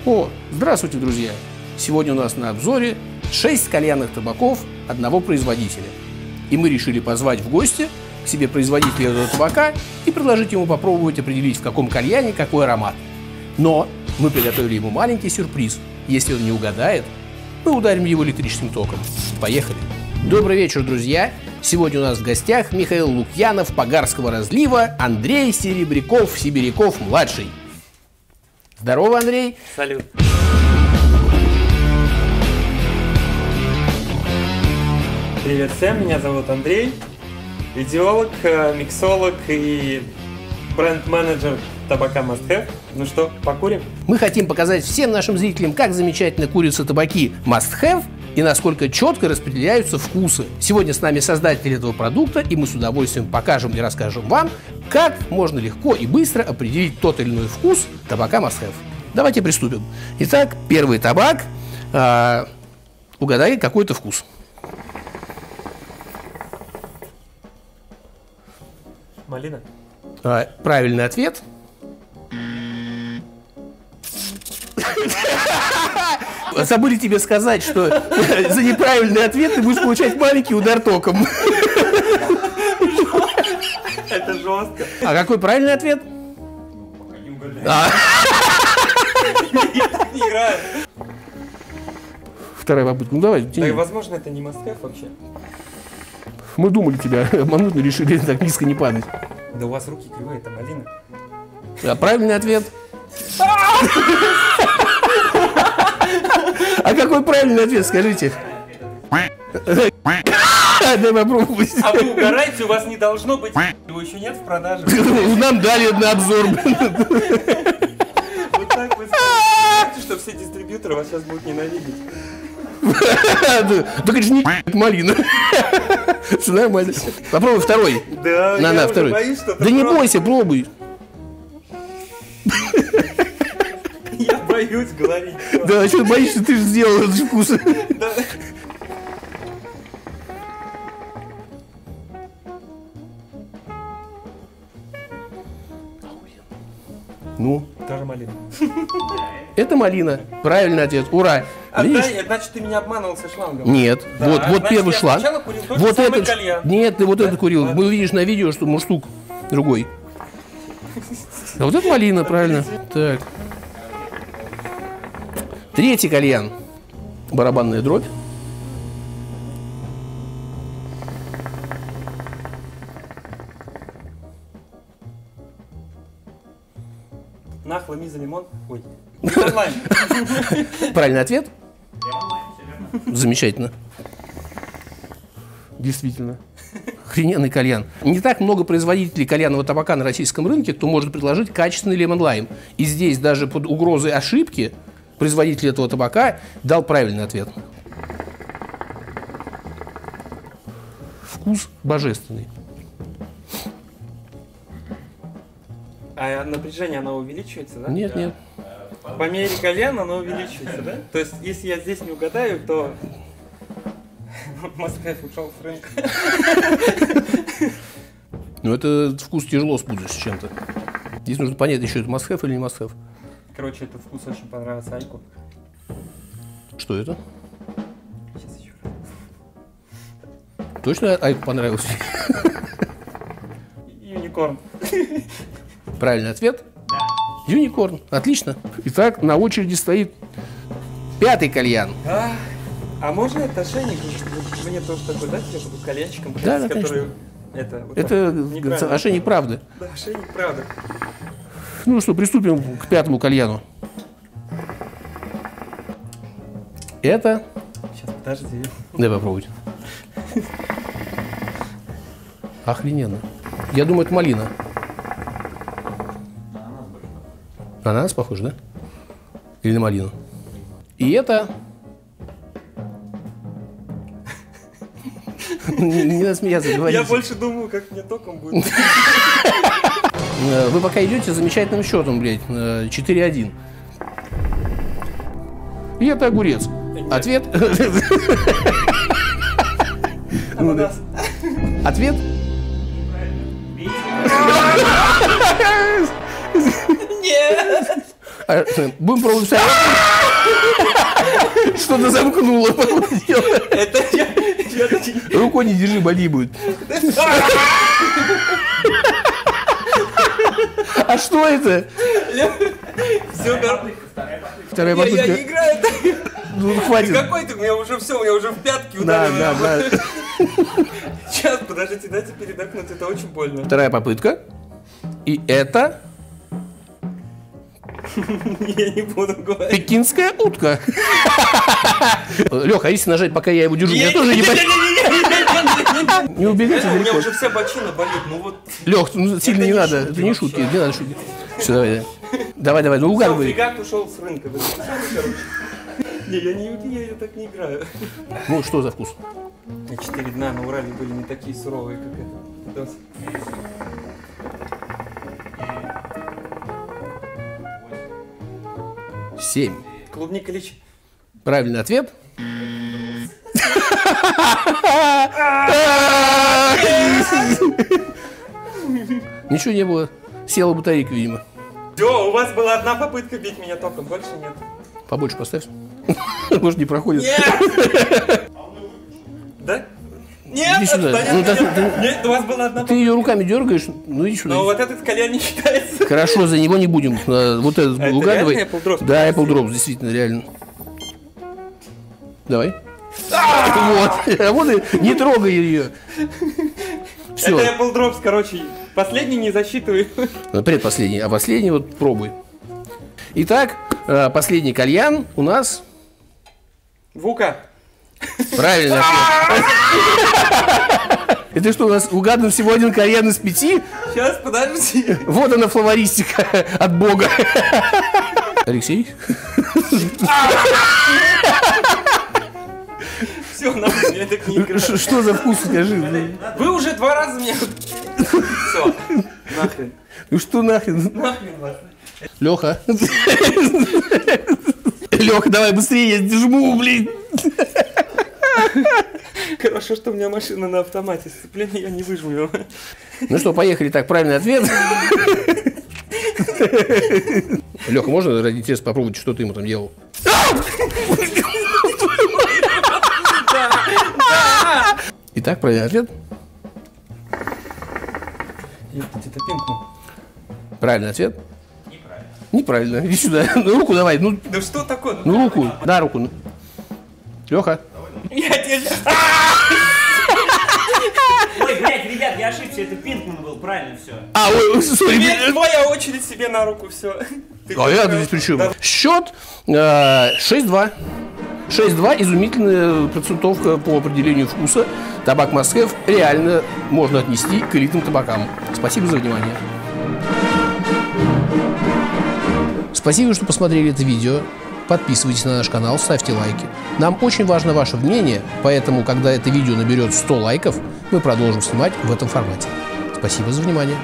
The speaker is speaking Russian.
О, здравствуйте, друзья! Сегодня у нас на обзоре 6 кальянных табаков одного производителя. И мы решили позвать в гости к себе производителя этого табака и предложить ему попробовать определить, в каком кальяне какой аромат. Но мы приготовили ему маленький сюрприз. Если он не угадает, мы ударим его электрическим током. Поехали! Добрый вечер, друзья! Сегодня у нас в гостях Михаил Лукьянов, Погарского разлива, Андрей Серебряков-Сибиряков-младший. Здорово, Андрей! Салют! Привет всем, меня зовут Андрей, идеолог, миксолог и бренд-менеджер табака Must Have. Ну что, покурим? Мы хотим показать всем нашим зрителям, как замечательно курятся табаки Must Have и насколько четко распределяются вкусы. Сегодня с нами создатель этого продукта, и мы с удовольствием покажем и расскажем вам, как можно легко и быстро определить тот или иной вкус табака Must Have. Давайте приступим. Итак, первый табак. Угадай какой-то вкус. Малина. Правильный ответ. Забыли тебе сказать, что за неправильный ответ ты будешь получать маленький удар током. Это жестко. А какой правильный ответ? Пока не угадаю. Я так не играю. Вторая попытка. Ну давай. Да и возможно это не Must Have вообще. Мы думали тебя обмануть, но решили так низко не падать. Да у вас руки кривые, это малина. Правильный ответ. А какой правильный ответ, скажите? Дай попробовать. А вы угораете, у вас не должно быть. Его еще нет в продаже. Нам дали на обзор. Вот так вы знаете, что все дистрибьюторы вас сейчас будут ненавидеть. Так это же не малина. Все нормально. Попробуй второй. Да, я уже боюсь, что... Да не бойся, пробуй. Я боюсь говорить. Да, а что ты боишься, ты же сделал этот вкус. Да. Ну? Тоже малина. Это малина. Правильный ответ. Ура. Отдай, значит, ты меня обманывал со шлангом. Нет. Да, вот значит, первый я шланг. сначала курил тот Вот же самый этот. кальян. Нет, ты вот Да? этот курил. Да. Мы увидишь на видео, что мундштук другой. А вот это малина, правильно. Так. Третий кальян. Барабанная дробь. Нахла, миза, лимон. Ой. Онлайн. Правильный ответ? Замечательно. Действительно. Охрененный кальян. Не так много производителей кальянного табака на российском рынке, кто может предложить качественный лемон-лайм. И здесь даже под угрозой ошибки производитель этого табака дал правильный ответ. Вкус божественный. А напряжение, оно увеличивается, да? Нет, нет. По мере кальяна оно увеличивается, да? То есть, если я здесь не угадаю, то... Must Have ушел с рынка. Но этот вкус тяжело спутать с чем-то. Здесь нужно понять, еще это Must Have или не Must Have. Короче, этот вкус очень понравился Айку. Что это? Сейчас еще раз. Точно Айку понравился? Юникорн. Правильный ответ? Да. Юникорн. Отлично. Итак, на очереди стоит пятый кальян. А можно это ошейник? Мне тоже такой, да, тебе буду кальянчиком? Да, который... конечно. Вот это неправильно. ошейник правды. Да, ошейник правды. Ну что, приступим к пятому кальяну. Это... Сейчас, подожди. Дай попробовать. Охрененно. Я думаю, это малина. Ананас похож, да? Или на малину? И это... Не надо смеяться, говорите. Я больше думаю, как мне током будет. Вы пока идете с замечательным счетом, блядь, 4-1. И это огурец. Ответ? Ответ? Нет! Будем пробовать. Что-то замкнуло. Это я... Рукой не держи, боли будет. А что это? Все, Вторая я попытка. не играю. Ну, хватит. Какой ты? У меня уже все, у меня уже в пятки Да, ударило. да. Сейчас, подождите, дайте передохнуть, это очень больно. Вторая попытка. И это Я не буду говорить. пекинская утка. Леха, а если нажать, пока я его держу, я тоже не пойму. Не убегайте У меня далеко. уже вся бочина болит, ну вот. Лех, ну, сильно не надо. Это не шутки, не надо шутить. Все, давай. Давай, ну угадывай. Фрегат ушел с рынка. Вы слышали, короче? Не, я так не играю. Ну, что за вкус? 4 дна на Урале были не такие суровые, как это. 7. Клубника личи. Правильный ответ. Ничего не было. Села батарейка, видимо. Все, у вас была одна попытка бить меня током, больше нет. Побольше поставь. Может, не проходит. Нет! Да? Нет, Иди сюда. отстань Ну, от меня. Нет, у вас была одна Ты попытка. ее руками дергаешь, ну иди сюда. Но вот этот кальян не считается. Хорошо, за него не будем. Вот этот Это угадывай. реально Apple Drops? Да, Apple Drops, действительно, реально. Давай. Вот. А вот и не трогай ее. Все. Это Apple Drops, короче. Последний не засчитывай. Предпоследний. А последний вот пробуй. Итак, последний кальян у нас. Вука. Правильно. Это что, у нас угадан всего один кальян из 5? Сейчас, подожди. Вот она, флористика от Бога. Алексей? Все, нахуй, я так не играю. Что за вкус, скажи? Вы уже 2 раза меня... Все, нахрен. Ну что нахрен? Нахрен вас. Леха. Леха, давай быстрее, я жму, блин. Хорошо, что у меня машина на автомате. Сцепление я не выжму его. Ну что, поехали. Так, правильный ответ. Леха, можно ради интереса попробовать, что ты ему там делал? Итак, правильный ответ. Это пинку. Правильный ответ. Неправильно. Иди сюда. Ну, руку давай. Ну, Да что такое? ну руку. Да, руку. Леха. Я тебе... Ой, блядь, ребят, я ошибся, это Пинкман был, правильно все. А, ой, сори. Теперь твоя очередь себе на руку, все. А я здесь при чем? Счет 6-2. 6-2. Изумительная процентовка по определению вкуса. Табак Must Have реально можно отнести к элитным табакам. Спасибо за внимание. Спасибо, что посмотрели это видео. Подписывайтесь на наш канал, ставьте лайки. Нам очень важно ваше мнение, поэтому, когда это видео наберет 100 лайков, мы продолжим снимать в этом формате. Спасибо за внимание.